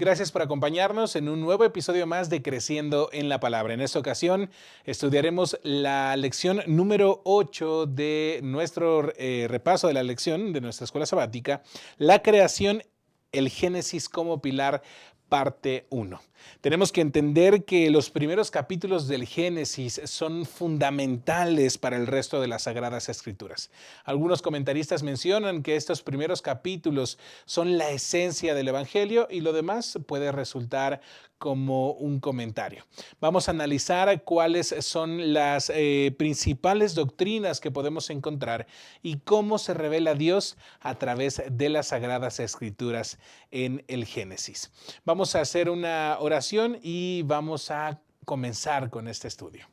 Gracias por acompañarnos en un nuevo episodio más de Creciendo en la Palabra. En esta ocasión estudiaremos la lección número 8 de nuestro repaso de la lección de nuestra escuela sabática, la creación, el Génesis como pilar, parte 1. Tenemos que entender que los primeros capítulos del Génesis son fundamentales para el resto de las Sagradas Escrituras. Algunos comentaristas mencionan que estos primeros capítulos son la esencia del Evangelio y lo demás puede resultar como un comentario. Vamos a analizar cuáles son las principales doctrinas que podemos encontrar y cómo se revela Dios a través de las Sagradas Escrituras en el Génesis. Vamos a hacer una oración y vamos a comenzar con este estudio.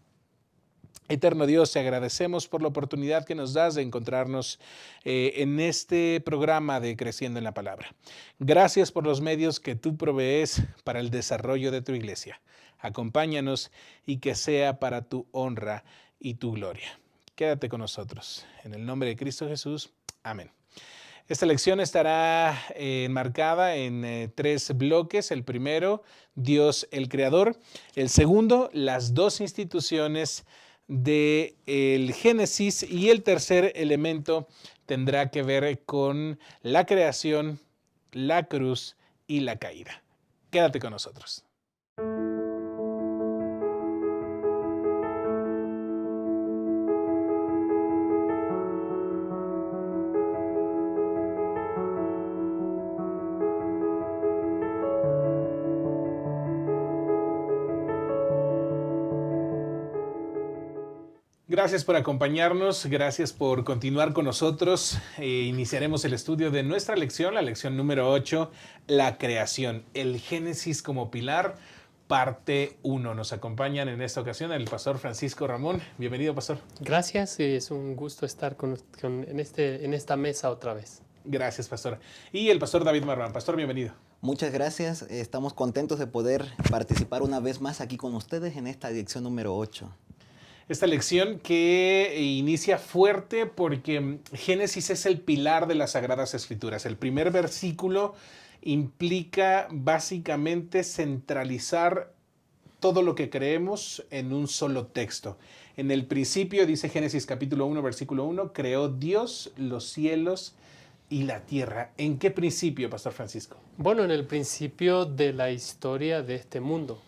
Eterno Dios, te agradecemos por la oportunidad que nos das de encontrarnos en este programa de Creciendo en la Palabra. Gracias por los medios que tú provees para el desarrollo de tu iglesia. Acompáñanos y que sea para tu honra y tu gloria. Quédate con nosotros. En el nombre de Cristo Jesús. Amén. Esta lección estará enmarcada en 3 bloques. El primero, Dios el Creador. El segundo, las 2 instituciones del Génesis. Y el tercer elemento tendrá que ver con la creación, la cruz y la caída. Quédate con nosotros. Gracias por acompañarnos, gracias por continuar con nosotros. Iniciaremos el estudio de nuestra lección, la lección número 8, la creación, el Génesis como pilar, parte 1. Nos acompañan en esta ocasión el pastor Francisco Ramón. Bienvenido, pastor. Gracias, es un gusto estar en esta mesa otra vez. Gracias, pastor. Y el pastor David Marván. Pastor, bienvenido. Muchas gracias, estamos contentos de poder participar una vez más aquí con ustedes en esta lección número 8. Esta lección que inicia fuerte porque Génesis es el pilar de las Sagradas Escrituras. El primer versículo implica básicamente centralizar todo lo que creemos en un solo texto. En el principio, dice Génesis capítulo 1, versículo 1, creó Dios los cielos y la tierra. ¿En qué principio, Pastor Francisco? Bueno, en el principio de la historia de este mundo.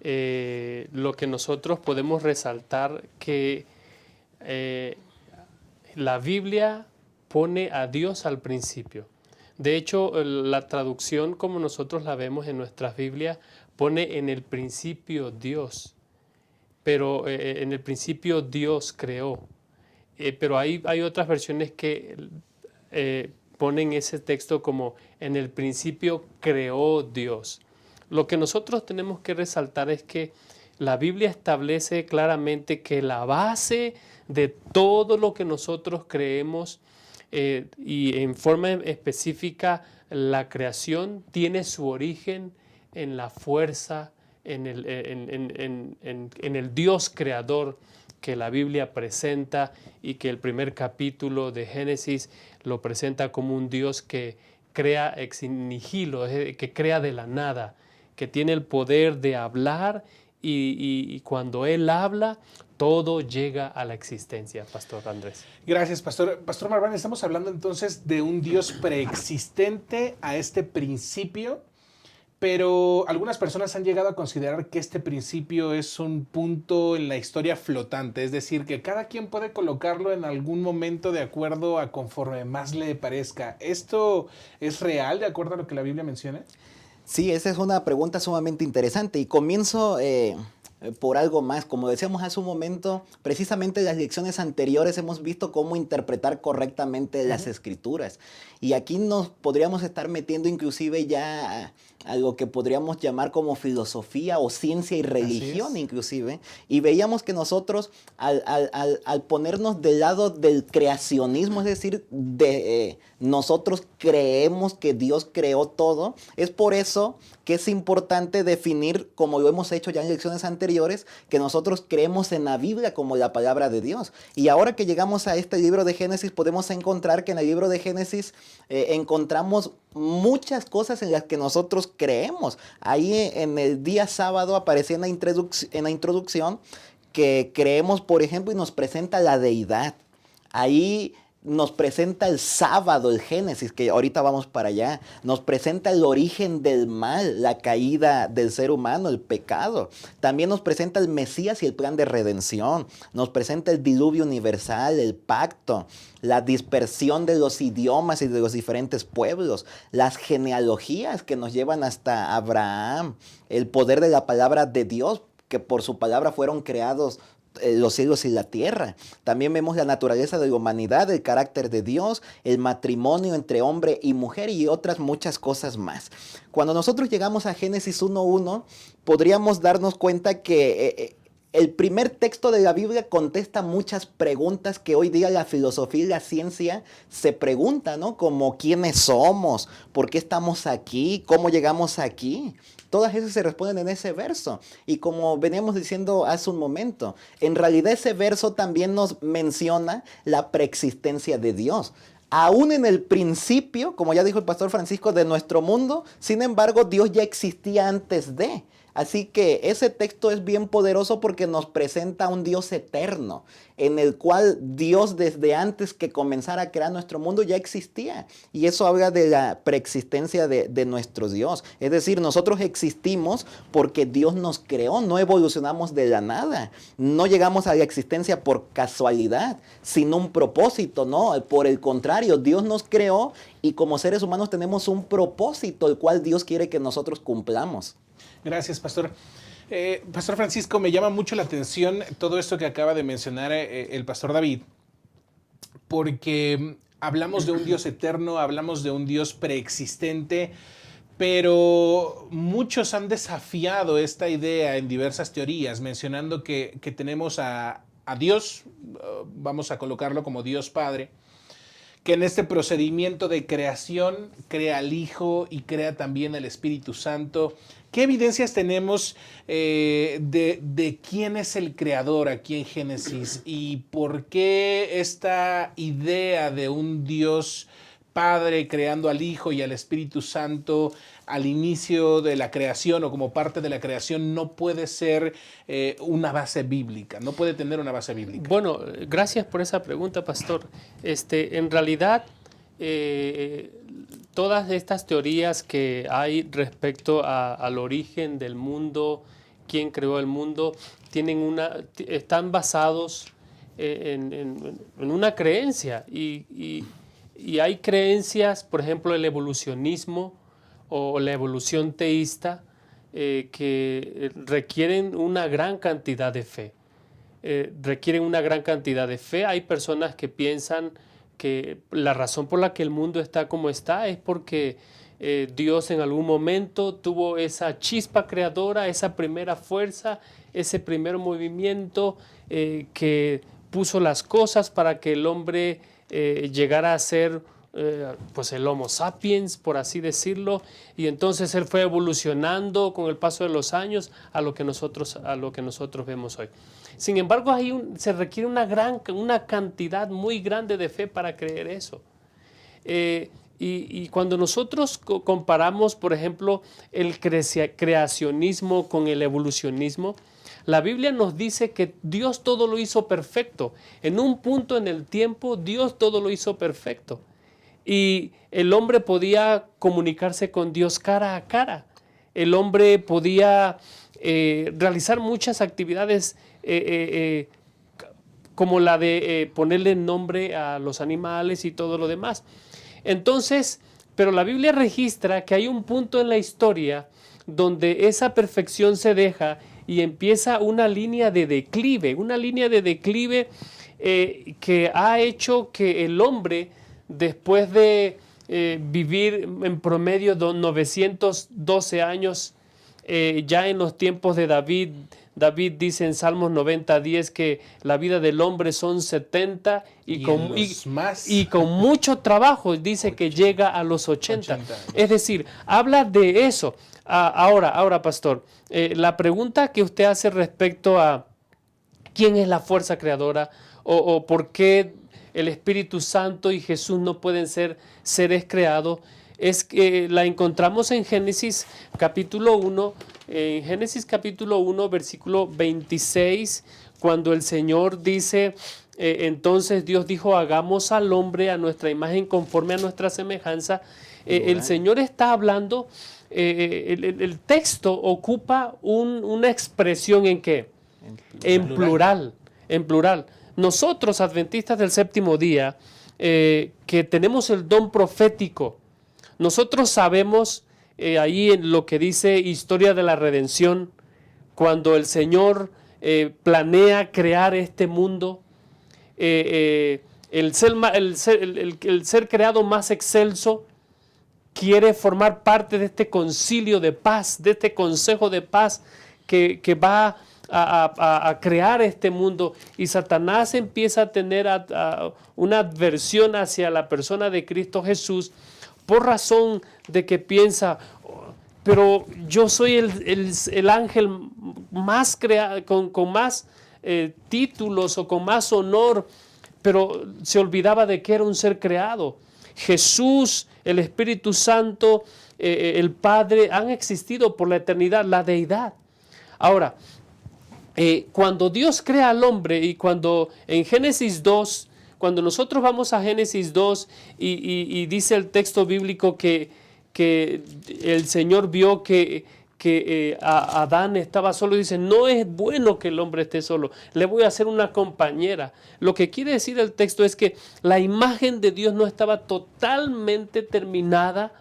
Lo que nosotros podemos resaltar que la Biblia pone a Dios al principio. De hecho, la traducción como nosotros la vemos en nuestras Biblias pone en el principio Dios, pero en el principio Dios creó. Pero hay otras versiones que ponen ese texto como en el principio creó Dios. Lo que nosotros tenemos que resaltar es que la Biblia establece claramente que la base de todo lo que nosotros creemos y en forma específica la creación tiene su origen en la fuerza, en el Dios creador que la Biblia presenta y que el primer capítulo de Génesis lo presenta como un Dios que crea ex nihilo, que crea de la nada, que tiene el poder de hablar y cuando Él habla, todo llega a la existencia, Pastor Andrés. Gracias, Pastor. Pastor Marván, estamos hablando entonces de un Dios preexistente a este principio, pero algunas personas han llegado a considerar que este principio es un punto en la historia flotante, es decir, que cada quien puede colocarlo en algún momento de acuerdo a conforme más le parezca. ¿Esto es real de acuerdo a lo que la Biblia menciona? Sí, esa es una pregunta sumamente interesante y comienzo por algo más. Como decíamos hace un momento, precisamente en las lecciones anteriores hemos visto cómo interpretar correctamente las Escrituras. Y aquí nos podríamos estar metiendo inclusive ya a lo que podríamos llamar como filosofía o ciencia y religión inclusive. Y veíamos que nosotros al ponernos del lado del creacionismo, es decir, nosotros creemos que Dios creó todo, es por eso que es importante definir, como lo hemos hecho ya en lecciones anteriores, que nosotros creemos en la Biblia como la palabra de Dios. Y ahora que llegamos a este libro de Génesis, podemos encontrar que en el libro de Génesis encontramos muchas cosas en las que nosotros creemos. Ahí en el día sábado aparecía en la introducción que creemos, por ejemplo, y nos presenta la deidad. Ahí nos presenta el sábado, el Génesis, que ahorita vamos para allá. Nos presenta el origen del mal, la caída del ser humano, el pecado. También nos presenta el Mesías y el plan de redención. Nos presenta el diluvio universal, el pacto, la dispersión de los idiomas y de los diferentes pueblos, las genealogías que nos llevan hasta Abraham, el poder de la palabra de Dios, que por su palabra fueron creados los cielos y la tierra. También vemos la naturaleza de la humanidad, el carácter de Dios, el matrimonio entre hombre y mujer y otras muchas cosas más. Cuando nosotros llegamos a Génesis 1:1, podríamos darnos cuenta que el primer texto de la Biblia contesta muchas preguntas que hoy día la filosofía y la ciencia se preguntan, ¿no? Como ¿quiénes somos? ¿Por qué estamos aquí? ¿Cómo llegamos aquí? Todas esas se responden en ese verso. Y como veníamos diciendo hace un momento, en realidad ese verso también nos menciona la preexistencia de Dios. Aún en el principio, como ya dijo el pastor Francisco, de nuestro mundo, sin embargo, Dios ya existía antes de. Así que ese texto es bien poderoso porque nos presenta a un Dios eterno, en el cual Dios desde antes que comenzara a crear nuestro mundo ya existía. Y eso habla de la preexistencia de nuestro Dios. Es decir, nosotros existimos porque Dios nos creó, no evolucionamos de la nada. No llegamos a la existencia por casualidad, sin un propósito, no. Por el contrario, Dios nos creó y como seres humanos tenemos un propósito, el cual Dios quiere que nosotros cumplamos. Gracias, pastor. Pastor Francisco, me llama mucho la atención todo esto que acaba de mencionar el pastor David, porque hablamos de un Dios eterno, hablamos de un Dios preexistente, pero muchos han desafiado esta idea en diversas teorías, mencionando que tenemos a Dios, vamos a colocarlo como Dios Padre, que en este procedimiento de creación crea al Hijo y crea también al Espíritu Santo. ¿Qué evidencias tenemos de quién es el creador aquí en Génesis y por qué esta idea de un Dios Padre creando al Hijo y al Espíritu Santo al inicio de la creación o como parte de la creación no puede ser una base bíblica, no puede tener una base bíblica? Bueno, gracias por esa pregunta, pastor. En realidad, todas estas teorías que hay respecto al origen del mundo, quién creó el mundo, están basados en una creencia y hay creencias, por ejemplo, el evolucionismo o la evolución teísta, que requieren una gran cantidad de fe. Hay personas que piensan que la razón por la que el mundo está como está es porque Dios en algún momento tuvo esa chispa creadora, esa primera fuerza, ese primer movimiento que puso las cosas para que el hombre llegara a ser pues el Homo sapiens, por así decirlo, y entonces él fue evolucionando con el paso de los años a lo que nosotros vemos hoy. Sin embargo, se requiere una cantidad muy grande de fe para creer eso. Y cuando nosotros comparamos, por ejemplo, el creacionismo con el evolucionismo, la Biblia nos dice que Dios todo lo hizo perfecto. En un punto en el tiempo, Dios todo lo hizo perfecto. Y el hombre podía comunicarse con Dios cara a cara. El hombre podía realizar muchas actividades como la de ponerle nombre a los animales y todo lo demás. Entonces, pero la Biblia registra que hay un punto en la historia donde esa perfección se deja y empieza una línea de declive que ha hecho que el hombre, después de vivir en promedio de 912 años, ya en los tiempos de David dice en Salmos 90:10 que la vida del hombre son 70 y con mucho trabajo dice que llega a los 80. Es decir, habla de eso. Ahora, pastor, la pregunta que usted hace respecto a quién es la fuerza creadora o por qué el Espíritu Santo y Jesús no pueden ser seres creados, es que la encontramos en Génesis capítulo 1, versículo 26, cuando el Señor dice, entonces Dios dijo, hagamos al hombre a nuestra imagen conforme a nuestra semejanza. El Señor está hablando, el texto ocupa una expresión ¿en qué? En plural. Nosotros, adventistas del séptimo día, que tenemos el don profético, nosotros sabemos ahí en lo que dice historia de la redención, cuando el Señor planea crear este mundo, el ser creado más excelso quiere formar parte de este concilio de paz, de este consejo de paz que va a crear este mundo, y Satanás empieza a tener una adversión hacia la persona de Cristo Jesús por razón de que piensa, pero yo soy el ángel más con más títulos o con más honor, pero se olvidaba de que era un ser creado. Jesús, el Espíritu Santo, el Padre han existido por la eternidad, la deidad. Ahora, cuando Dios crea al hombre, y cuando en Génesis 2, cuando nosotros vamos a Génesis 2 y dice el texto bíblico que el Señor vio que Adán estaba solo, dice, no es bueno que el hombre esté solo, le voy a hacer una compañera. Lo que quiere decir el texto es que la imagen de Dios no estaba totalmente terminada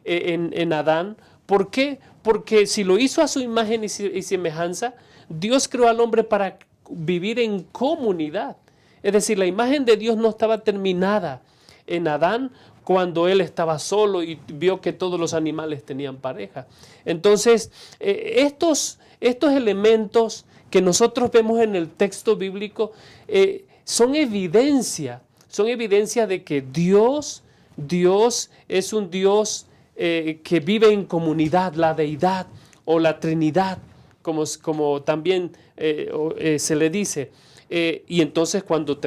en Adán. ¿Por qué? Porque si lo hizo a su imagen y semejanza, Dios creó al hombre para vivir en comunidad. Es decir, la imagen de Dios no estaba terminada en Adán cuando él estaba solo y vio que todos los animales tenían pareja. Entonces, estos elementos que nosotros vemos en el texto bíblico son evidencia de que Dios es un Dios que vive en comunidad, la deidad o la Trinidad, como también se le dice. Y entonces cuando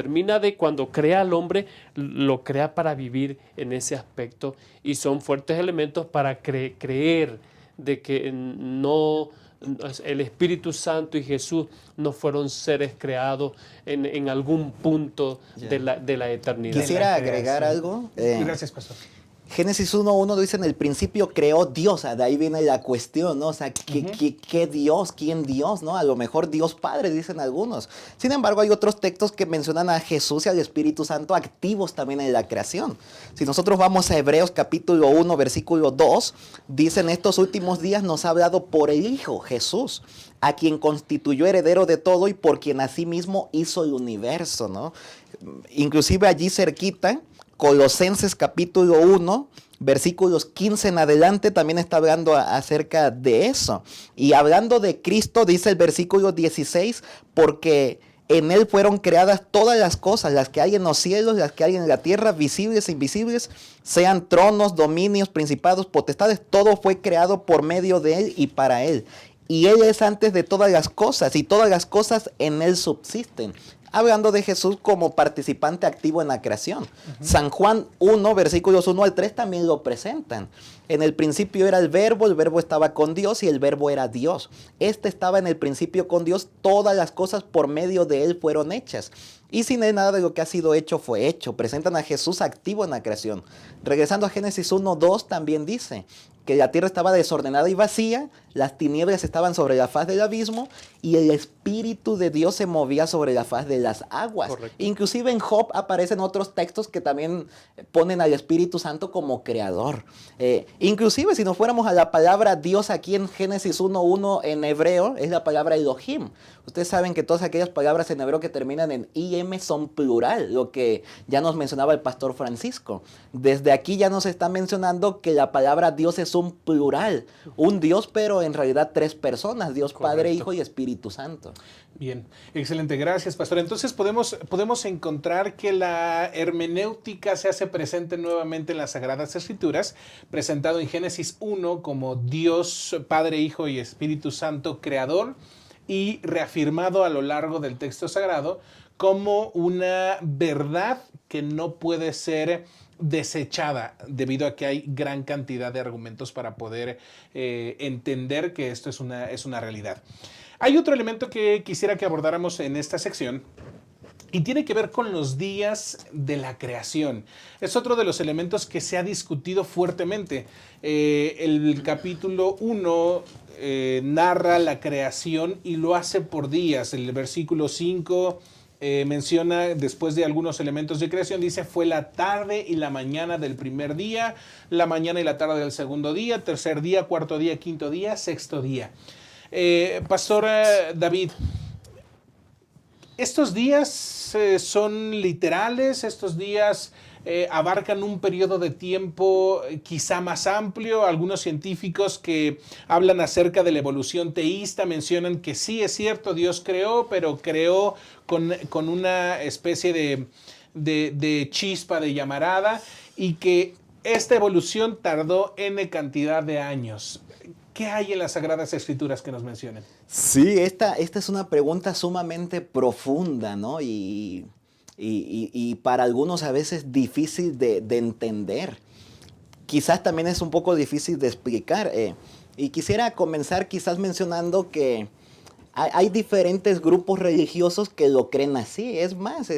crea al hombre, lo crea para vivir en ese aspecto, y son fuertes elementos para creer de que no, el Espíritu Santo y Jesús no fueron seres creados en algún punto de la eternidad. Quisiera agregar algo. Gracias, pastor. Génesis 1:1 dice, en el principio creó Dios, de ahí viene la cuestión, ¿no? O sea, ¿qué Dios? ¿Quién Dios? ¿No? A lo mejor Dios Padre, dicen algunos. Sin embargo, hay otros textos que mencionan a Jesús y al Espíritu Santo activos también en la creación. Si nosotros vamos a Hebreos capítulo 1, versículo 2, dice, en estos últimos días nos ha hablado por el Hijo, Jesús, a quien constituyó heredero de todo y por quien asimismo hizo el universo, ¿no? Inclusive allí cerquita, Colosenses capítulo 1, versículos 15 en adelante, también está hablando acerca de eso. Y hablando de Cristo, dice el versículo 16, porque en Él fueron creadas todas las cosas, las que hay en los cielos, las que hay en la tierra, visibles e invisibles, sean tronos, dominios, principados, potestades, todo fue creado por medio de Él y para Él. Y Él es antes de todas las cosas, y todas las cosas en Él subsisten. Hablando de Jesús como participante activo en la creación. San Juan 1, versículos 1 al 3 también lo presentan. En el principio era el verbo estaba con Dios y el verbo era Dios. Este estaba en el principio con Dios, todas las cosas por medio de Él fueron hechas. Y sin Él nada de lo que ha sido hecho fue hecho. Presentan a Jesús activo en la creación. Regresando a Génesis 1, 2 también dice que la tierra estaba desordenada y vacía, las tinieblas estaban sobre la faz del abismo y el Espíritu de Dios se movía sobre la faz de las aguas. Correcto. Inclusive en Job aparecen otros textos que también ponen al Espíritu Santo como creador. Inclusive si nos fuéramos a la palabra Dios aquí en Génesis 1:1 en hebreo, es la palabra Elohim. Ustedes saben que todas aquellas palabras en hebreo que terminan en IM son plural, lo que ya nos mencionaba el pastor Francisco. Desde aquí ya nos está mencionando que la palabra Dios es un plural, un Dios, pero en realidad tres personas, Dios Padre, Correcto. Hijo y Espíritu Santo. Bien, excelente, gracias, pastor. Entonces podemos encontrar que la hermenéutica se hace presente nuevamente en las Sagradas Escrituras, presentado en Génesis 1 como Dios, Padre, Hijo y Espíritu Santo, creador, y reafirmado a lo largo del texto sagrado como una verdad que no puede ser desechada debido a que hay gran cantidad de argumentos para poder entender que esto es una realidad. Hay otro elemento que quisiera que abordáramos en esta sección y tiene que ver con los días de la creación. Es otro de los elementos que se ha discutido fuertemente. El capítulo 1 narra la creación y lo hace por días. El versículo 5 menciona, después de algunos elementos de creación, dice: fue la tarde y la mañana del primer día, la mañana y la tarde del segundo día, tercer día, cuarto día, quinto día, sexto día. Pastor David, ¿estos días son literales? ¿Estos días abarcan un periodo de tiempo quizá más amplio? Algunos científicos que hablan acerca de la evolución teísta mencionan que sí, es cierto, Dios creó, pero creó con una especie de chispa, de llamarada, y que esta evolución tardó N cantidad de años. ¿Qué hay en las Sagradas Escrituras que nos mencionen? Sí, esta es una pregunta sumamente profunda, ¿no? Y para algunos a veces difícil de entender. Quizás también es un poco difícil de explicar. Y quisiera comenzar quizás mencionando que hay diferentes grupos religiosos que lo creen así. Es más,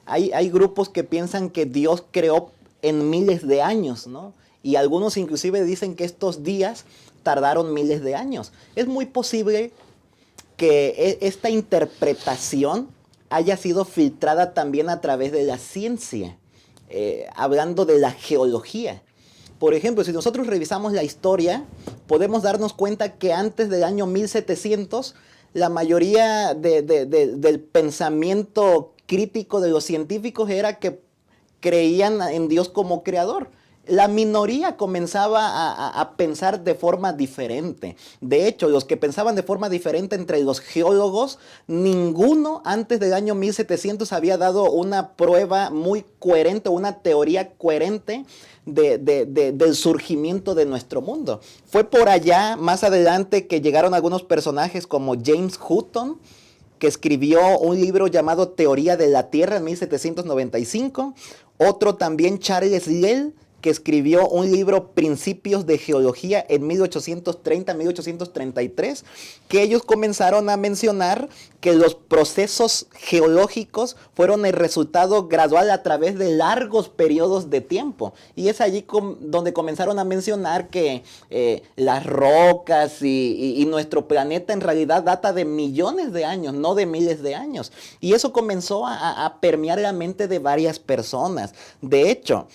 hay grupos que piensan que Dios creó en miles de años, ¿no? Y algunos inclusive dicen que estos días tardaron miles de años. Es muy posible que esta interpretación haya sido filtrada también a través de la ciencia, hablando de la geología. Por ejemplo, si nosotros revisamos la historia, podemos darnos cuenta que antes del año 1700, la mayoría del pensamiento crítico de los científicos era que creían en Dios como creador. La minoría comenzaba a pensar de forma diferente. De hecho, los que pensaban de forma diferente entre los geólogos, ninguno antes del año 1700 había dado una prueba muy coherente, una teoría coherente del surgimiento de nuestro mundo. Fue por allá, más adelante, que llegaron algunos personajes como James Hutton, que escribió un libro llamado Teoría de la Tierra en 1795. Otro también, Charles Lyell, que escribió un libro Principios de Geología en 1830-1833, que ellos comenzaron a mencionar que los procesos geológicos fueron el resultado gradual a través de largos periodos de tiempo. Y es allí donde comenzaron a mencionar que las rocas y nuestro planeta en realidad data de millones de años, no de miles de años. Y eso comenzó a permear la mente de varias personas. De hecho,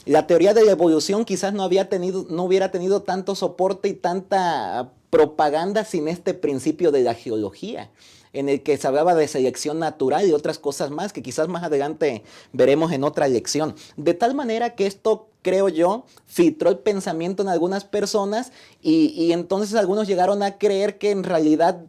la teoría de la evolución quizás no hubiera tenido tanto soporte y tanta propaganda sin este principio de la geología, en el que se hablaba de selección natural y otras cosas más que quizás más adelante veremos en otra lección. De tal manera que esto, creo yo, filtró el pensamiento en algunas personas y entonces algunos llegaron a creer que en realidad,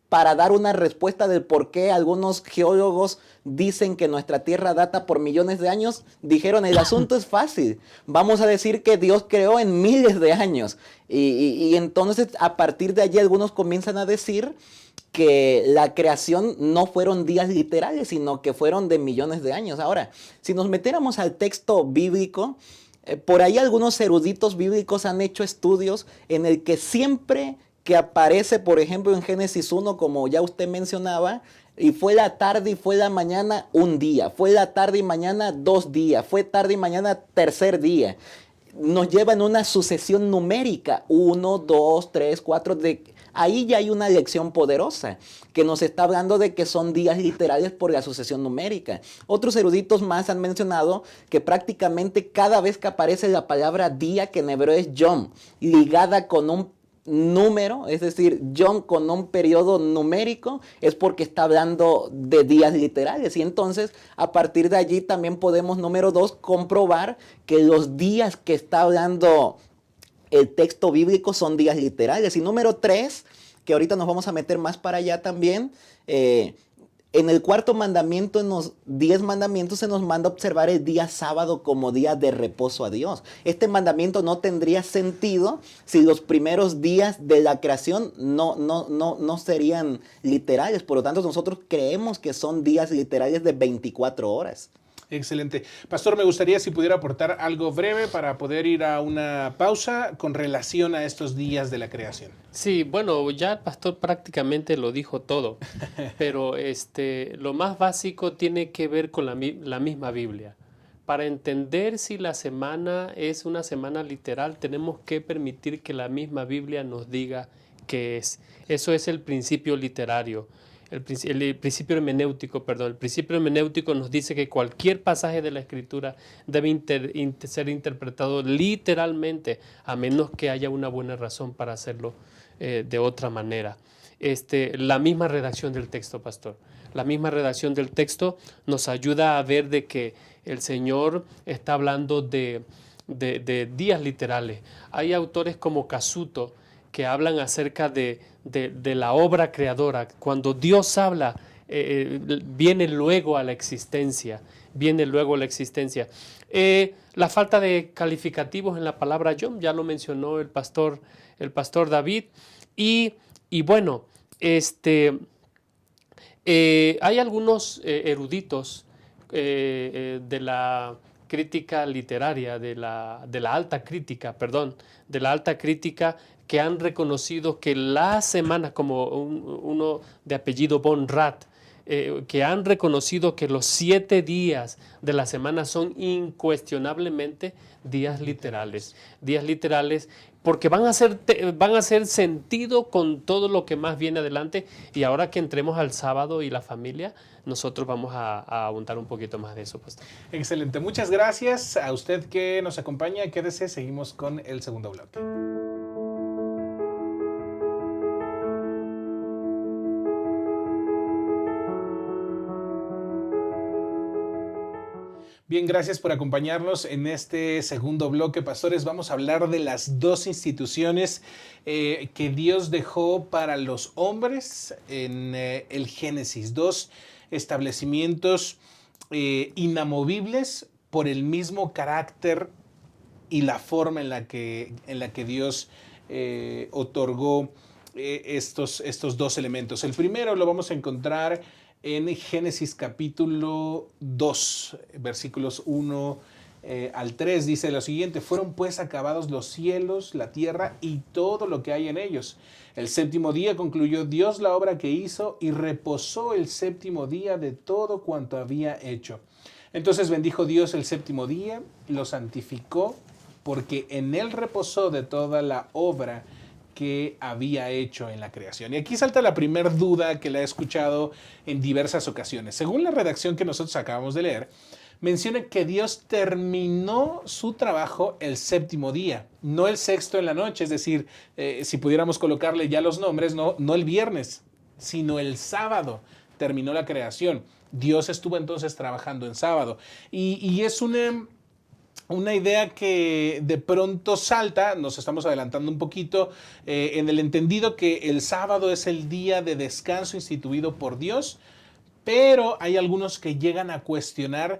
para dar una respuesta del por qué algunos geólogos dicen que nuestra Tierra data por millones de años, dijeron: el asunto es fácil, vamos a decir que Dios creó en miles de años. Y entonces a partir de allí algunos comienzan a decir que la creación no fueron días literales, sino que fueron de millones de años. Ahora, si nos metiéramos al texto bíblico, por ahí algunos eruditos bíblicos han hecho estudios en el que siempre que aparece, por ejemplo, en Génesis 1, como ya usted mencionaba, y fue la tarde y fue la mañana un día, fue la tarde y mañana 2 días, fue tarde y mañana tercer día. Nos lleva en una sucesión numérica, 1, 2, 3, 4, ahí ya hay una lección poderosa que nos está hablando de que son días literales por la sucesión numérica. Otros eruditos más han mencionado que prácticamente cada vez que aparece la palabra día, que en hebreo es yom, ligada con un número, es decir, John con un periodo numérico, es porque está hablando de días literales. Y entonces, a partir de allí también podemos, número 2, comprobar que los días que está hablando el texto bíblico son días literales. Y número 3, que ahorita nos vamos a meter más para allá también, En el cuarto mandamiento, en los 10 mandamientos, se nos manda observar el día sábado como día de reposo a Dios. Este mandamiento no tendría sentido si los primeros días de la creación no serían literales. Por lo tanto, nosotros creemos que son días literales de 24 horas. Excelente. Pastor, me gustaría si pudiera aportar algo breve para poder ir a una pausa con relación a estos días de la creación. Sí, bueno, ya el pastor prácticamente lo dijo todo, pero lo más básico tiene que ver con la misma Biblia. Para entender si la semana es una semana literal, tenemos que permitir que la misma Biblia nos diga qué es. Eso es el principio literario. El principio hermenéutico, perdón. El principio hermenéutico nos dice que cualquier pasaje de la Escritura debe ser interpretado literalmente, a menos que haya una buena razón para hacerlo de otra manera. La misma redacción del texto, pastor. La misma redacción del texto nos ayuda a ver de que el Señor está hablando de días literales. Hay autores como Casuto que hablan acerca de la obra creadora. Cuando Dios habla, viene luego a la existencia. Viene luego a la existencia. La falta de calificativos en la palabra Yom, ya lo mencionó el pastor David. Y bueno, hay algunos eruditos de la crítica literaria, de la alta crítica, que han reconocido que la semana, como uno de apellido Von Rath, que han reconocido que los 7 días de la semana son incuestionablemente días literales porque van a hacer sentido con todo lo que más viene adelante. Y ahora que entremos al sábado y la familia, nosotros vamos a abundar un poquito más de eso, pastor. Excelente, muchas gracias a usted que nos acompaña. Quédese, seguimos con el segundo bloque. Bien, gracias por acompañarnos en este segundo bloque, pastores. Vamos a hablar de las 2 instituciones que Dios dejó para los hombres en el Génesis. 2 establecimientos inamovibles por el mismo carácter y la forma en la que Dios otorgó estos 2 elementos. El primero lo vamos a encontrar en Génesis capítulo 2, versículos 1 al 3, dice lo siguiente: fueron pues acabados los cielos, la tierra y todo lo que hay en ellos. El séptimo día concluyó Dios la obra que hizo y reposó el séptimo día de todo cuanto había hecho. Entonces bendijo Dios el séptimo día, lo santificó, porque en él reposó de toda la obra que había hecho en la creación. Y aquí salta la primera duda que la he escuchado en diversas ocasiones. Según la redacción que nosotros acabamos de leer, menciona que Dios terminó su trabajo el séptimo día, no el sexto en la noche. Es decir, si pudiéramos colocarle ya los nombres, no el viernes, sino el sábado terminó la creación. Dios estuvo entonces trabajando en sábado. Y es una idea que de pronto salta, nos estamos adelantando un poquito, en el entendido que el sábado es el día de descanso instituido por Dios, pero hay algunos que llegan a cuestionar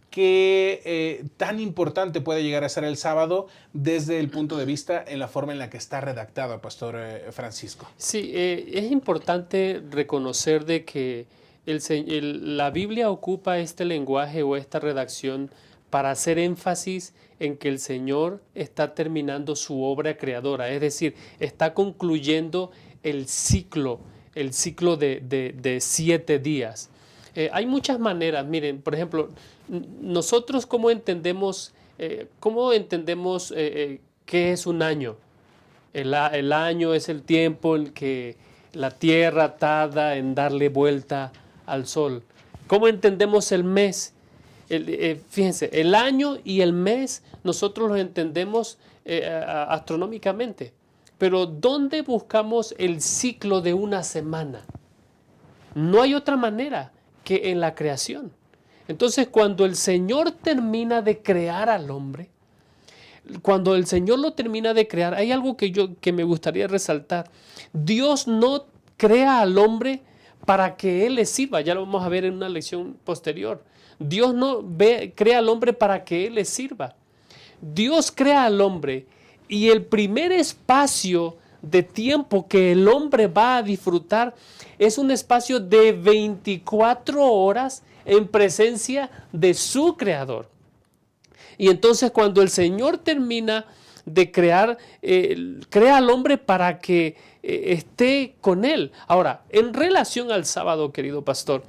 qué tan importante puede llegar a ser el sábado desde el punto de vista en la forma en la que está redactado, Pastor Francisco. Sí, es importante reconocer de que la Biblia ocupa este lenguaje o esta redacción para hacer énfasis en que el Señor está terminando su obra creadora, es decir, está concluyendo el ciclo de 7 días. Hay muchas maneras, miren, por ejemplo, nosotros ¿cómo entendemos qué es un año? El año es el tiempo en que la Tierra tarda en darle vuelta al Sol. ¿Cómo entendemos el mes? Fíjense, el año y el mes nosotros los entendemos astronómicamente, pero ¿dónde buscamos el ciclo de una semana? No hay otra manera que en la creación. Entonces, cuando el Señor termina de crear al hombre, cuando el Señor lo termina de crear, hay algo que me gustaría resaltar. Dios no crea al hombre para que Él le sirva. Ya lo vamos a ver en una lección posterior. Dios no crea al hombre para que Él le sirva. Dios crea al hombre y el primer espacio de tiempo que el hombre va a disfrutar es un espacio de 24 horas en presencia de su creador. Y entonces cuando el Señor termina de crear, crea al hombre para que esté con él. Ahora, en relación al sábado, querido pastor,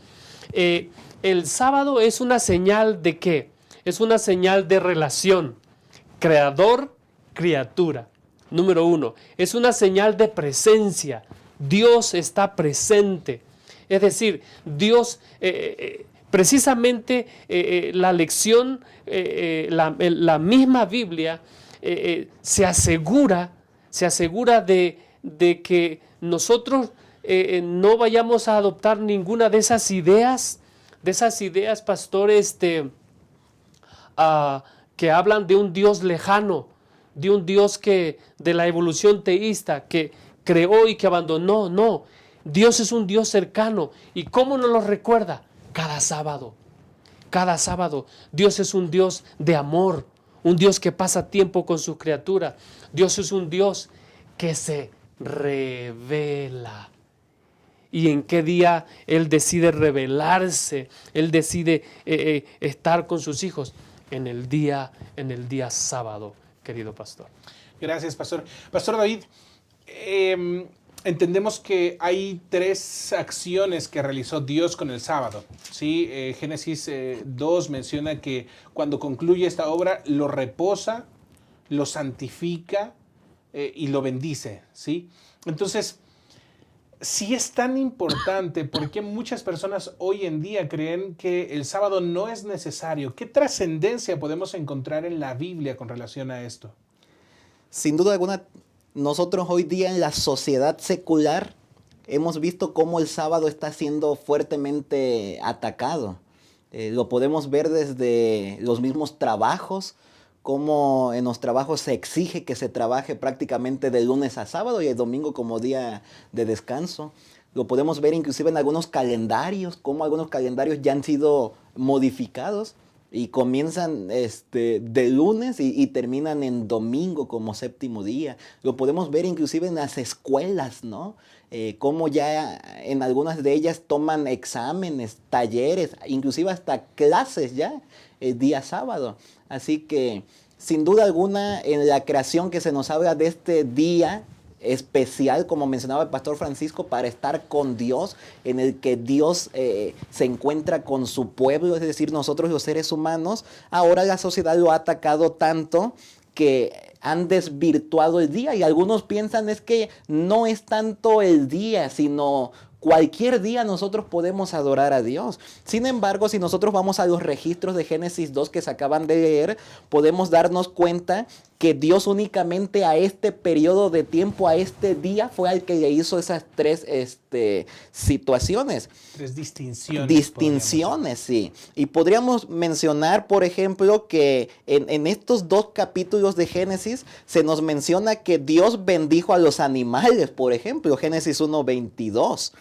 el sábado es una señal ¿de qué? Es una señal de relación. Creador-criatura. Número 1, es una señal de presencia. Dios está presente. Es decir, Dios, precisamente la lección, la misma Biblia se asegura de que nosotros no vayamos a adoptar ninguna de esas ideas, pastores, que hablan de un Dios lejano, de un Dios de la evolución teísta, que creó y que abandonó. No, Dios es un Dios cercano. ¿Y cómo nos lo recuerda? Cada sábado. Cada sábado. Dios es un Dios de amor, un Dios que pasa tiempo con sus criaturas. Dios es un Dios que se revela. ¿Y en qué día Él decide revelarse? Él decide estar con sus hijos. En el día sábado, querido pastor. Gracias, pastor. Pastor David, entendemos que hay 3 acciones que realizó Dios con el sábado. ¿Sí? Génesis 2 menciona que cuando concluye esta obra, lo reposa, lo santifica y lo bendice. ¿Sí? Entonces, si es tan importante, ¿por qué muchas personas hoy en día creen que el sábado no es necesario? ¿Qué trascendencia podemos encontrar en la Biblia con relación a esto? Sin duda alguna, nosotros hoy día en la sociedad secular hemos visto cómo el sábado está siendo fuertemente atacado. Lo podemos ver desde los mismos trabajos, cómo en los trabajos se exige que se trabaje prácticamente de lunes a sábado y el domingo como día de descanso. Lo podemos ver inclusive en algunos calendarios, cómo algunos calendarios ya han sido modificados y comienzan de lunes y terminan en domingo como séptimo día. Lo podemos ver inclusive en las escuelas, ¿no? Cómo ya en algunas de ellas toman exámenes, talleres, inclusive hasta clases ya el día sábado. Así que sin duda alguna en la creación que se nos habla de este día especial, como mencionaba el pastor Francisco, para estar con Dios, en el que Dios se encuentra con su pueblo, es decir, nosotros los seres humanos. Ahora la sociedad lo ha atacado tanto que han desvirtuado el día y algunos piensan es que no es tanto el día, sino cualquier día nosotros podemos adorar a Dios. Sin embargo, si nosotros vamos a los registros de Génesis 2 que se acaban de leer, podemos darnos cuenta que Dios únicamente a este periodo de tiempo, a este día, fue al que le hizo esas 3 situaciones. 3 distinciones. Distinciones, sí. Y podríamos mencionar, por ejemplo, que en estos 2 capítulos de Génesis se nos menciona que Dios bendijo a los animales, por ejemplo, Génesis 1:22.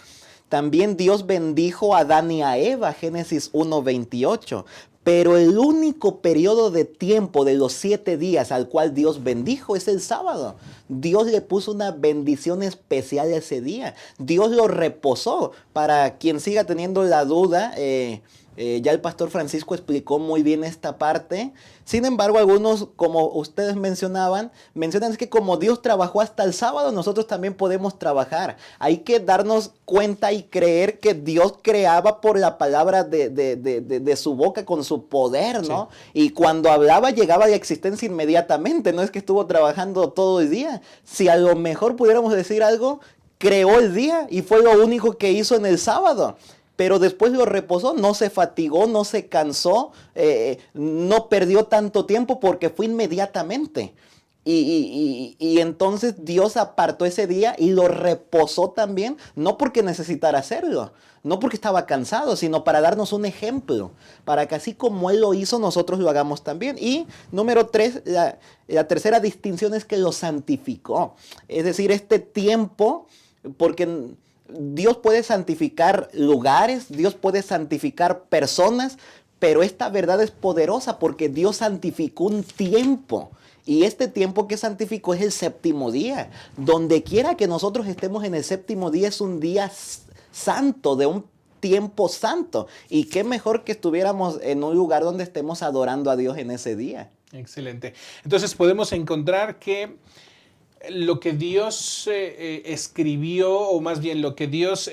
También Dios bendijo a Adán y a Eva, Génesis 1:28. Pero el único periodo de tiempo de los 7 días al cual Dios bendijo es el sábado. Dios le puso una bendición especial ese día. Dios lo reposó. Para quien siga teniendo la duda, ya el pastor Francisco explicó muy bien esta parte. Sin embargo, algunos, como ustedes mencionan que como Dios trabajó hasta el sábado, nosotros también podemos trabajar. Hay que darnos cuenta y creer que Dios creaba por la palabra de su boca, con su poder, ¿no? Sí. Y cuando hablaba llegaba a la existencia inmediatamente. No es que estuvo trabajando todo el día. Si a lo mejor pudiéramos decir algo, creó el día y fue lo único que hizo en el sábado. Pero después lo reposó, no se fatigó, no se cansó, no perdió tanto tiempo porque fue inmediatamente. Y entonces Dios apartó ese día y lo reposó también, no porque necesitara hacerlo, no porque estaba cansado, sino para darnos un ejemplo, para que así como Él lo hizo, nosotros lo hagamos también. Y número 3, la tercera distinción es que lo santificó. Es decir, este tiempo, porque Dios puede santificar lugares, Dios puede santificar personas, pero esta verdad es poderosa porque Dios santificó un tiempo. Y este tiempo que santificó es el séptimo día. Donde quiera que nosotros estemos en el séptimo día es un día santo, de un tiempo santo. Y qué mejor que estuviéramos en un lugar donde estemos adorando a Dios en ese día. Excelente. Entonces podemos encontrar que lo que Dios escribió, o más bien lo que Dios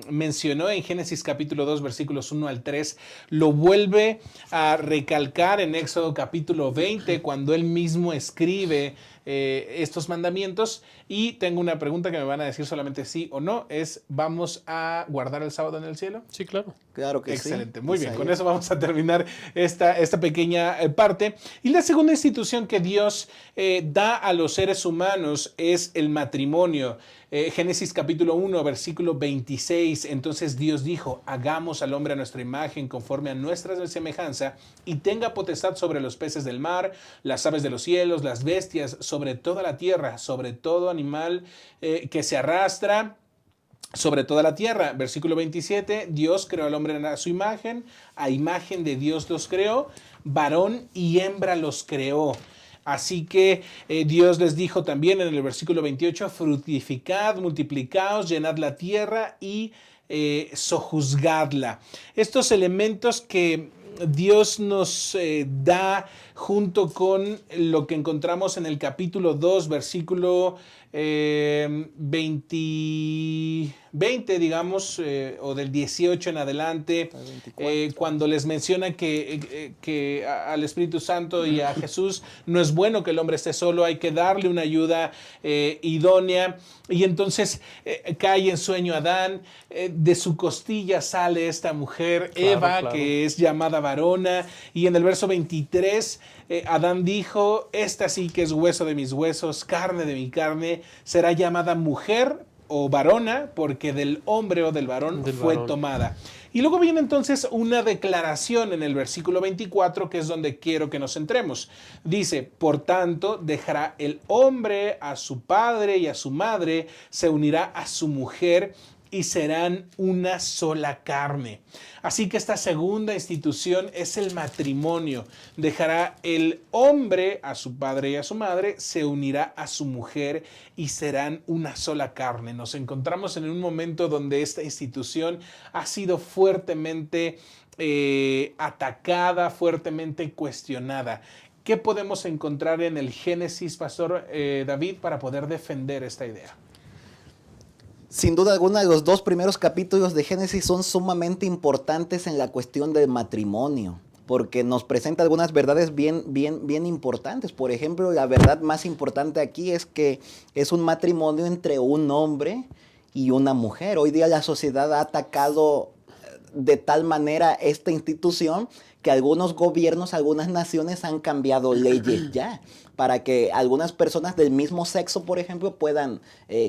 mencionó en Génesis capítulo 2, versículos 1 al 3, lo vuelve a recalcar en Éxodo capítulo 20, cuando él mismo escribe estos mandamientos. Y tengo una pregunta que me van a decir solamente sí o no, es: ¿vamos a guardar el sábado en el cielo? Sí, claro. Claro que Excelente, sí. muy bien. Con eso vamos a terminar esta pequeña parte. Y la segunda institución que Dios da a los seres humanos es el matrimonio. Génesis capítulo 1, versículo 26. Entonces Dios dijo: hagamos al hombre a nuestra imagen, conforme a nuestra semejanza, y tenga potestad sobre los peces del mar, las aves de los cielos, las bestias, sobre toda la tierra, sobre todo animal que se arrastra sobre toda la tierra. Versículo 27, Dios creó al hombre a su imagen, a imagen de Dios los creó, varón y hembra los creó. Así que Dios les dijo también en el versículo 28, fructificad, multiplicaos, llenad la tierra y sojuzgadla. Estos elementos que Dios nos da junto con lo que encontramos en el capítulo 2, versículo 20, digamos, o del 18 en adelante, cuando les menciona que al Espíritu Santo y a Jesús no es bueno que el hombre esté solo, hay que darle una ayuda idónea. Y entonces cae en sueño Adán, de su costilla sale esta mujer, Claro, Eva, claro. que es llamada varona. Y en el verso 23, Adán dijo: esta sí que es hueso de mis huesos, carne de mi carne, será llamada mujer o varona, porque del hombre o del varón fue tomada. Y luego viene entonces una declaración en el versículo 24, que es donde quiero que nos centremos. Dice: por tanto, dejará el hombre a su padre y a su madre, se unirá a su mujer y serán una sola carne. Así que esta segunda institución es el matrimonio. Dejará el hombre a su padre y a su madre, se unirá a su mujer y serán una sola carne. Nos encontramos en un momento donde esta institución ha sido fuertemente atacada, fuertemente cuestionada. ¿Qué podemos encontrar en el Génesis, Pastor David, para poder defender esta idea? Sin duda alguna, los dos primeros capítulos de Génesis son sumamente importantes en la cuestión del matrimonio, porque nos presenta algunas verdades bien importantes. Por ejemplo, la verdad más importante aquí es que es un matrimonio entre un hombre y una mujer. Hoy día la sociedad ha atacado de tal manera esta institución que algunos gobiernos, algunas naciones han cambiado leyes ya para que algunas personas del mismo sexo, por ejemplo, puedan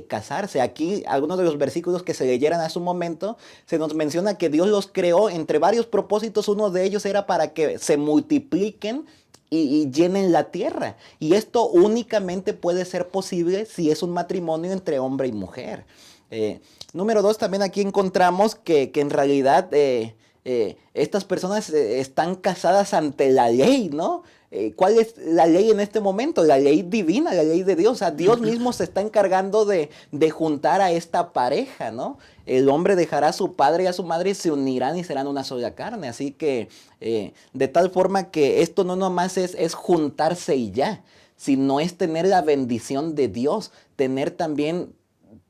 casarse. Aquí, algunos de los versículos que se leyeran hace un momento, se nos menciona que Dios los creó entre varios propósitos. Uno de ellos era para que se multipliquen y llenen la tierra. Y esto únicamente puede ser posible si es un matrimonio entre hombre y mujer. Número 2, también aquí encontramos que en realidad estas personas están casadas ante la ley, ¿no? ¿Cuál es la ley en este momento? La ley divina, la ley de Dios. O sea, Dios mismo se está encargando de juntar a esta pareja, ¿no? El hombre dejará a su padre y a su madre y se unirán y serán una sola carne. Así que de tal forma que esto no nomás es juntarse y ya, sino es tener la bendición de Dios, tener también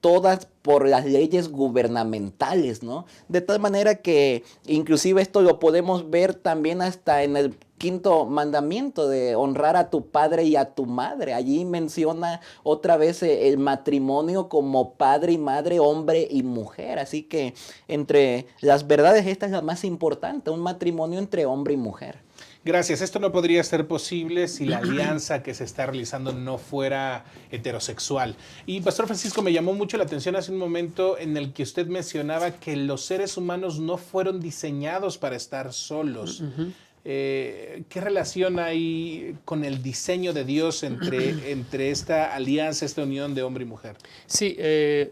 todas por las leyes gubernamentales, ¿no? De tal manera que inclusive esto lo podemos ver también hasta en el quinto mandamiento de honrar a tu padre y a tu madre. Allí menciona otra vez el matrimonio como padre y madre, hombre y mujer. Así que entre las verdades esta es la más importante, un matrimonio entre hombre y mujer. Gracias. Esto no podría ser posible si la alianza que se está realizando no fuera heterosexual. Y Pastor Francisco, me llamó mucho la atención hace un momento en el que usted mencionaba que los seres humanos no fueron diseñados para estar solos. ¿Qué relación hay con el diseño de Dios entre esta alianza, esta unión de hombre y mujer? Sí,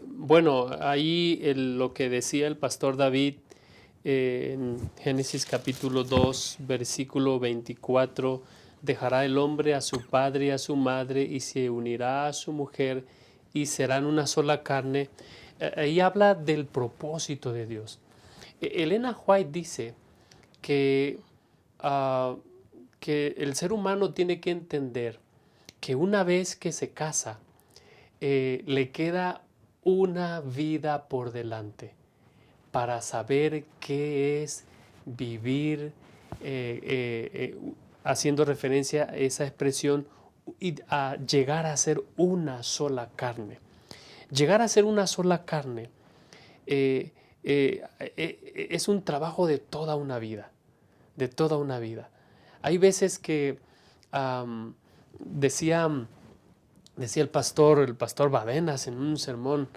bueno, ahí lo que decía el pastor David en Génesis capítulo 2, versículo 24, dejará el hombre a su padre y a su madre y se unirá a su mujer y serán una sola carne. Ahí habla del propósito de Dios. Elena White dice que el ser humano tiene que entender que una vez que se casa, le queda una vida por delante para saber qué es vivir, haciendo referencia a esa expresión, y a llegar a ser una sola carne. Llegar a ser una sola carne es un trabajo de toda una vida, de toda una vida. Hay veces que decía el pastor Badenas en un sermón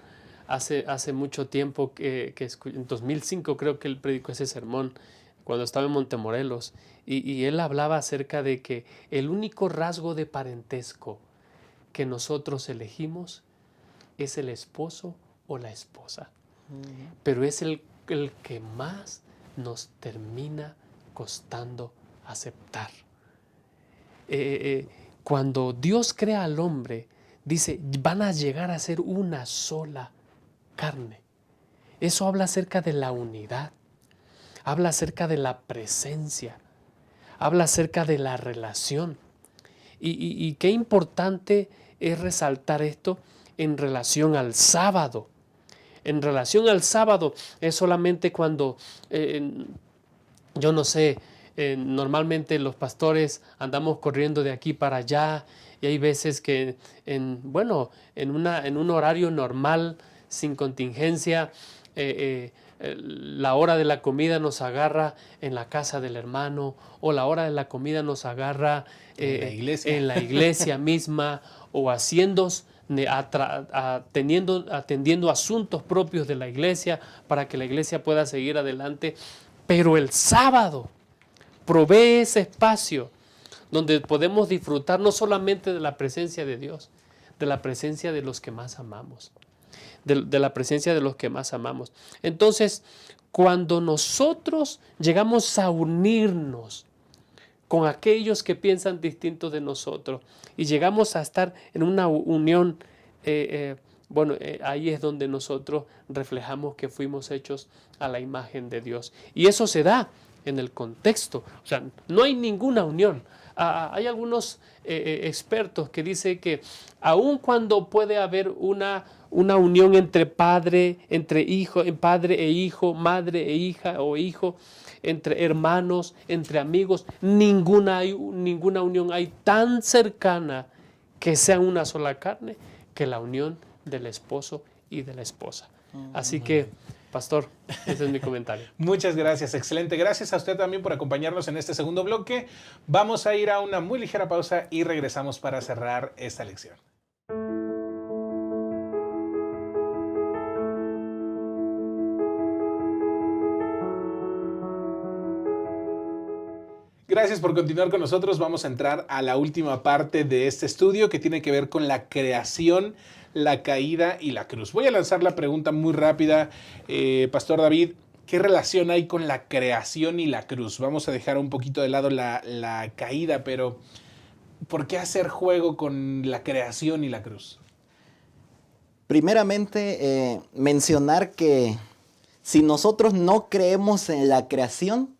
hace mucho tiempo, en 2005 creo que él predicó ese sermón, cuando estaba en Montemorelos, y él hablaba acerca de que el único rasgo de parentesco que nosotros elegimos es el esposo o la esposa, pero es el que más nos termina costando aceptar. Cuando Dios crea al hombre, dice, van a llegar a ser una sola carne. Eso habla acerca de la unidad, habla acerca de la presencia, habla acerca de la relación. Y qué importante es resaltar esto en relación al sábado. En relación al sábado es solamente cuando, yo no sé, normalmente los pastores andamos corriendo de aquí para allá, y hay veces que en un horario normal, sin contingencia, la hora de la comida nos agarra en la casa del hermano, o la hora de la comida nos agarra en la iglesia misma, o atendiendo asuntos propios de la iglesia para que la iglesia pueda seguir adelante. Pero el sábado provee ese espacio donde podemos disfrutar no solamente de la presencia de Dios, de la presencia de los que más amamos, de la presencia de los que más amamos. Entonces, cuando nosotros llegamos a unirnos con aquellos que piensan distinto de nosotros y llegamos a estar en una unión, ahí es donde nosotros reflejamos que fuimos hechos a la imagen de Dios. Y eso se da en el contexto. O sea, no hay ninguna unión. Hay algunos expertos que dicen que aun cuando puede haber una unión entre padre e hijo, madre e hija o hijo, entre hermanos, entre amigos, ninguna unión hay tan cercana que sea una sola carne que la unión del esposo y de la esposa. Así que, pastor, ese es mi comentario. Muchas gracias, excelente. Gracias a usted también por acompañarnos en este segundo bloque. Vamos a ir a una muy ligera pausa y regresamos para cerrar esta lección. Gracias por continuar con nosotros. Vamos a entrar a la última parte de este estudio que tiene que ver con la creación, la caída y la cruz. Voy a lanzar la pregunta muy rápida, Pastor David. ¿Qué relación hay con la creación y la cruz? Vamos a dejar un poquito de lado la caída, pero ¿por qué hacer juego con la creación y la cruz? Primeramente, mencionar que si nosotros no creemos en la creación,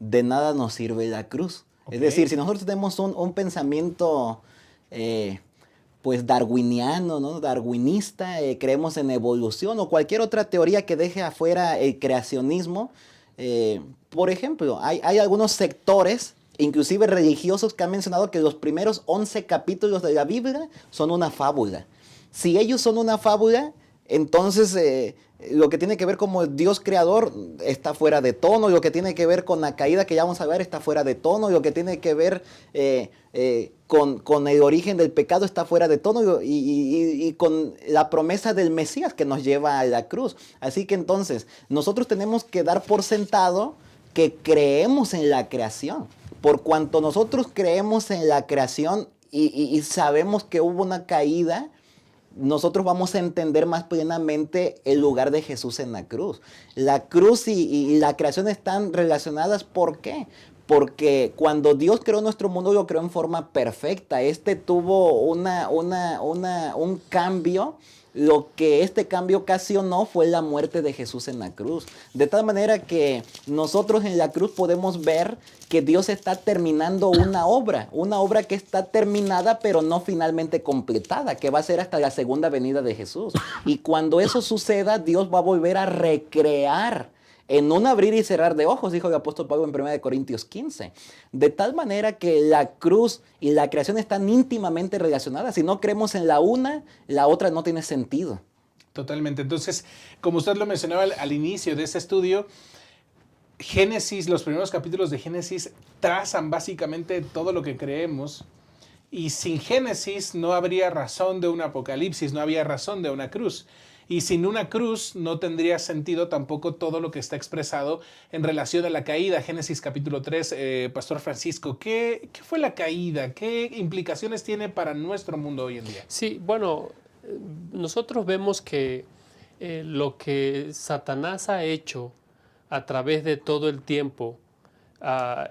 de nada nos sirve la cruz. Okay. Es decir, si nosotros tenemos un pensamiento pues darwiniano, ¿no? Darwinista, creemos en evolución o cualquier otra teoría que deje afuera el creacionismo. Por ejemplo, hay algunos sectores, inclusive religiosos, que han mencionado que los primeros 11 capítulos de la Biblia son una fábula. Si ellos son una fábula, entonces lo que tiene que ver como Dios creador está fuera de tono, lo que tiene que ver con la caída que ya vamos a ver está fuera de tono, lo que tiene que ver con el origen del pecado está fuera de tono y con la promesa del Mesías que nos lleva a la cruz. Así que entonces nosotros tenemos que dar por sentado que creemos en la creación. Por cuanto nosotros creemos en la creación y sabemos que hubo una caída, nosotros vamos a entender más plenamente el lugar de Jesús en la cruz. La cruz y la creación están relacionadas. ¿Por qué? Porque cuando Dios creó nuestro mundo, lo creó en forma perfecta. Este tuvo un cambio. Lo que este cambio ocasionó fue la muerte de Jesús en la cruz. De tal manera que nosotros en la cruz podemos ver que Dios está terminando una obra que está terminada pero no finalmente completada, que va a ser hasta la segunda venida de Jesús. Y cuando eso suceda, Dios va a volver a recrear en un abrir y cerrar de ojos, dijo el apóstol Pablo en 1 Corintios 15. De tal manera que la cruz y la creación están íntimamente relacionadas. Si no creemos en la una, la otra no tiene sentido. Totalmente. Entonces, como usted lo mencionaba al inicio de este estudio, Génesis, los primeros capítulos de Génesis trazan básicamente todo lo que creemos. Y sin Génesis no habría razón de un apocalipsis, no había razón de una cruz. Y sin una cruz no tendría sentido tampoco todo lo que está expresado en relación a la caída. Génesis capítulo 3, Pastor Francisco, ¿qué fue la caída? ¿Qué implicaciones tiene para nuestro mundo hoy en día? Sí, bueno, nosotros vemos que lo que Satanás ha hecho a través de todo el tiempo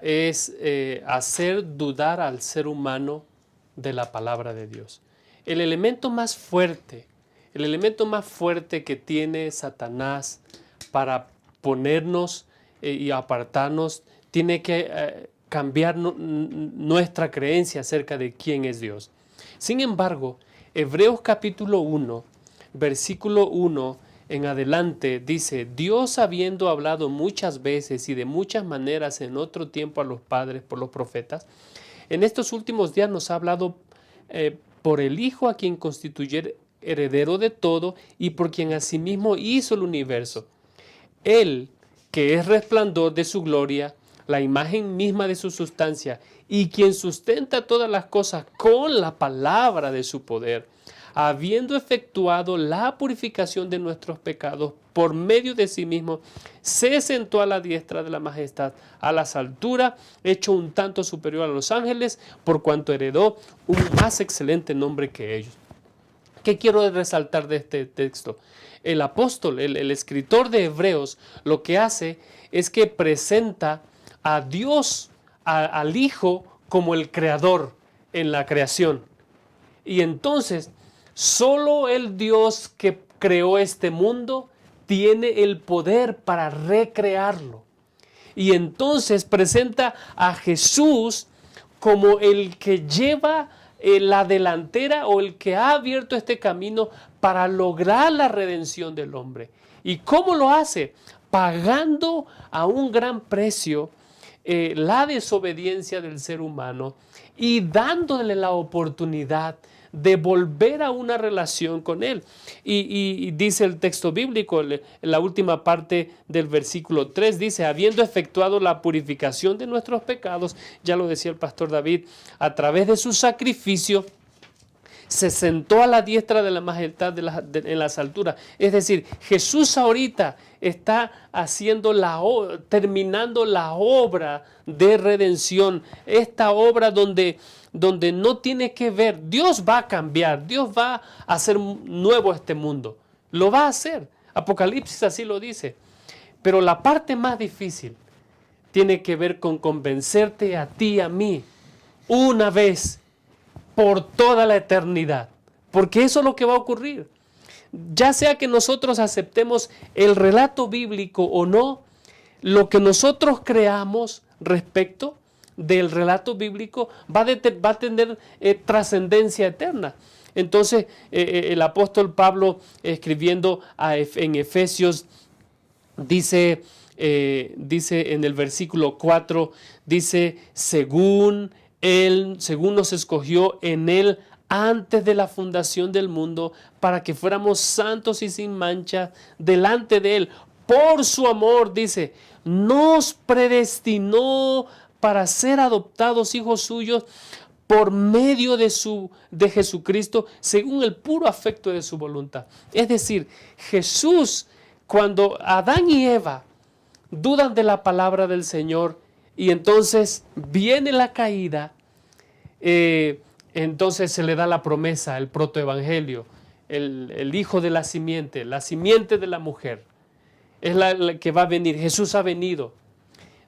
es hacer dudar al ser humano de la palabra de Dios. El elemento más fuerte que tiene Satanás para ponernos y apartarnos tiene que cambiar nuestra creencia acerca de quién es Dios. Sin embargo, Hebreos capítulo 1, versículo 1 en adelante dice: Dios, habiendo hablado muchas veces y de muchas maneras en otro tiempo a los padres por los profetas, en estos últimos días nos ha hablado por el Hijo, a quien constituyó heredero de todo y por quien asimismo hizo el universo. Él, que es resplandor de su gloria, la imagen misma de su sustancia, y quien sustenta todas las cosas con la palabra de su poder, habiendo efectuado la purificación de nuestros pecados por medio de sí mismo, se sentó a la diestra de la majestad, a las alturas, hecho un tanto superior a los ángeles, por cuanto heredó un más excelente nombre que ellos. ¿Qué quiero resaltar de este texto? El apóstol, el escritor de Hebreos, lo que hace es que presenta a Dios, al Hijo, como el creador en la creación. Y entonces, solo el Dios que creó este mundo tiene el poder para recrearlo. Y entonces presenta a Jesús como el que lleva la delantera o el que ha abierto este camino para lograr la redención del hombre. ¿Y cómo lo hace? Pagando a un gran precio la desobediencia del ser humano y dándole la oportunidad de volver a una relación con Él. Y dice el texto bíblico, en la última parte del versículo 3, dice: habiendo efectuado la purificación de nuestros pecados, ya lo decía el pastor David, a través de su sacrificio, se sentó a la diestra de la majestad en las alturas. Es decir, Jesús ahorita está terminando la obra de redención, esta obra donde no tiene que ver, Dios va a cambiar, Dios va a hacer nuevo este mundo, lo va a hacer, Apocalipsis así lo dice, pero la parte más difícil tiene que ver con convencerte a ti y a mí, una vez, por toda la eternidad, porque eso es lo que va a ocurrir. Ya sea que nosotros aceptemos el relato bíblico o no, lo que nosotros creamos respecto del relato bíblico va a tener trascendencia eterna. Entonces el apóstol Pablo, escribiendo en Efesios, dice en el versículo 4, dice: según nos escogió en Él antes de la fundación del mundo, para que fuéramos santos y sin mancha delante de Él. Por su amor, dice, nos predestinó para ser adoptados hijos suyos por medio de Jesucristo, según el puro afecto de su voluntad. Es decir, Jesús, cuando Adán y Eva dudan de la palabra del Señor, Y entonces viene la caída, entonces se le da la promesa, el protoevangelio, el hijo de la simiente de la mujer. Es la que va a venir. Jesús ha venido,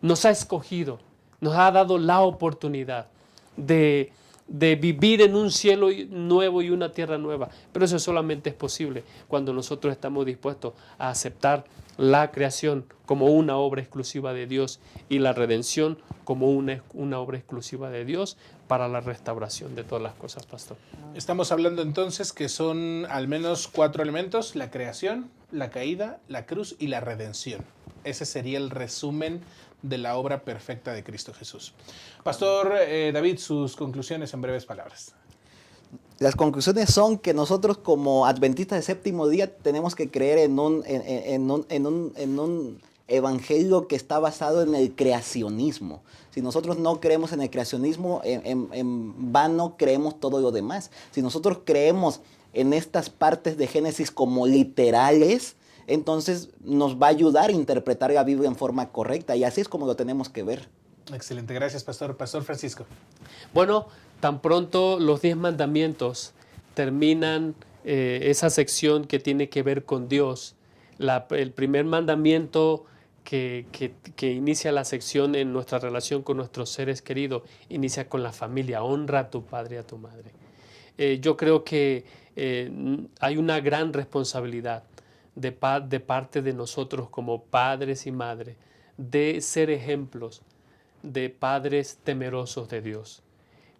nos ha escogido, nos ha dado la oportunidad de vivir en un cielo nuevo y una tierra nueva. Pero eso solamente es posible cuando nosotros estamos dispuestos a aceptar la creación como una obra exclusiva de Dios y la redención como una obra exclusiva de Dios para la restauración de todas las cosas, pastor. Estamos hablando entonces que son al menos 4 elementos: la creación, la caída, la cruz y la redención. Ese sería el resumen de la obra perfecta de Cristo Jesús. Pastor David, sus conclusiones en breves palabras. Las conclusiones son que nosotros como adventistas de séptimo día tenemos que creer en un evangelio que está basado en el creacionismo. Si nosotros no creemos en el creacionismo, en vano creemos todo lo demás. Si nosotros creemos en estas partes de Génesis como literales, entonces nos va a ayudar a interpretar la Biblia en forma correcta, y así es como lo tenemos que ver. Excelente, gracias, pastor. Pastor Francisco. Bueno, tan pronto los 10 mandamientos terminan esa sección que tiene que ver con Dios, el primer mandamiento que inicia la sección en nuestra relación con nuestros seres queridos, inicia con la familia: honra a tu padre y a tu madre. Yo creo que hay una gran responsabilidad de parte de nosotros como padres y madres de ser ejemplos de padres temerosos de Dios,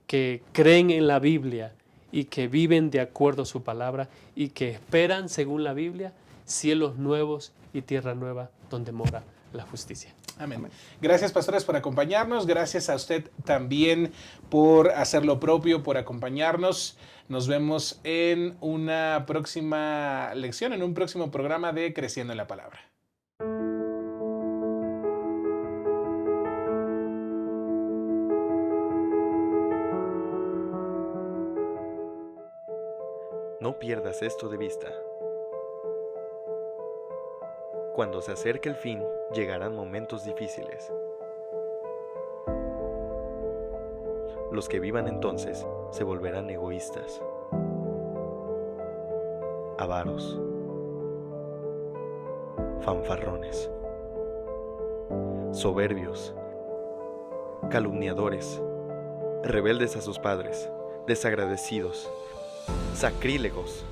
que creen en la Biblia y que viven de acuerdo a su palabra y que esperan, según la Biblia, cielos nuevos y tierra nueva donde mora la justicia. Amén. Gracias, pastores, por acompañarnos. Gracias a usted también por hacer lo propio, por acompañarnos. Nos vemos en una próxima lección, en un próximo programa de Creciendo en la Palabra. No pierdas esto de vista. Cuando se acerque el fin, llegarán momentos difíciles. Los que vivan entonces se volverán egoístas, avaros, fanfarrones, soberbios, calumniadores, rebeldes a sus padres, desagradecidos, sacrílegos,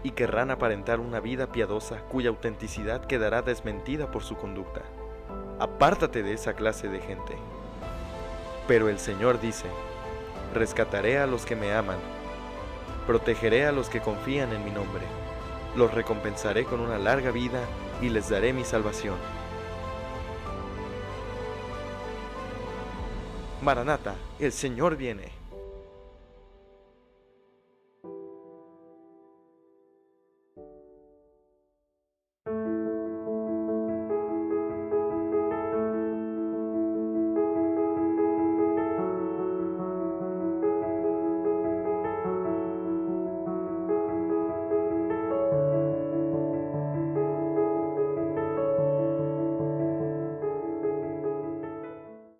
y querrán aparentar una vida piadosa cuya autenticidad quedará desmentida por su conducta. Apártate de esa clase de gente. Pero el Señor dice: rescataré a los que me aman, protegeré a los que confían en mi nombre, los recompensaré con una larga vida y les daré mi salvación. Maranata, el Señor viene.